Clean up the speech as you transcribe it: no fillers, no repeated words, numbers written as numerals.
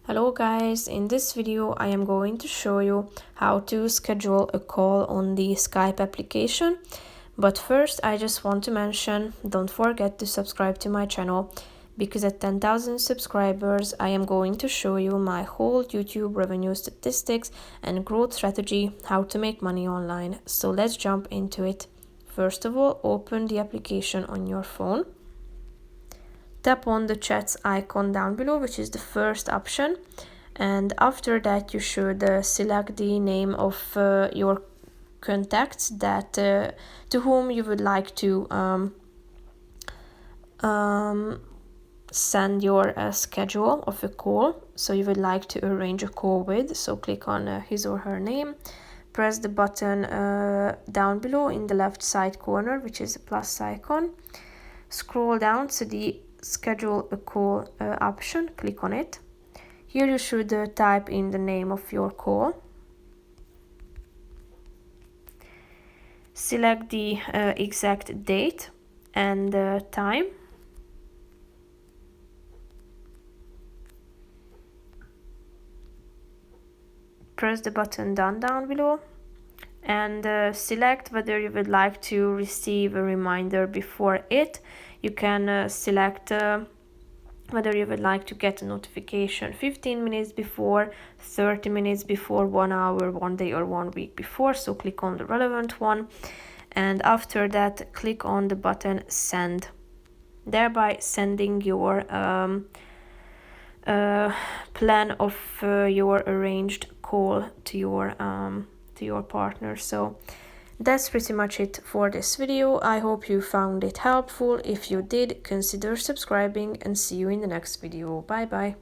Hello guys, in this video I am going to show you how to schedule a call on the Skype application. But first I just want to mention, don't forget to subscribe to my channel, because at 10,000 subscribers I am going to show you my whole YouTube revenue statistics and growth strategy, how to make money online. So let's jump into it. First of all, open the application on your phone. Tap on the chats icon down below, which is the first option, and after that you should select the name of your contacts that to whom you would like to send your schedule of a call. So you would like to arrange a call with, so click on his or her name, press the button down below in the left side corner, which is a plus icon, scroll down to the schedule a call option, click on it. Here you should type in the name of your call, select the exact date and time, press the button down below, and select whether you would like to receive a reminder before it. You can select whether you would like to get a notification 15 minutes before, 30 minutes before, 1 hour, 1 day, or 1 week before. So click on the relevant one, and after that click on the button send, thereby sending your plan of your arranged call to your partner. So that's pretty much it for this video. I hope you found it helpful. If you did, consider subscribing, and see you in the next video. Bye bye.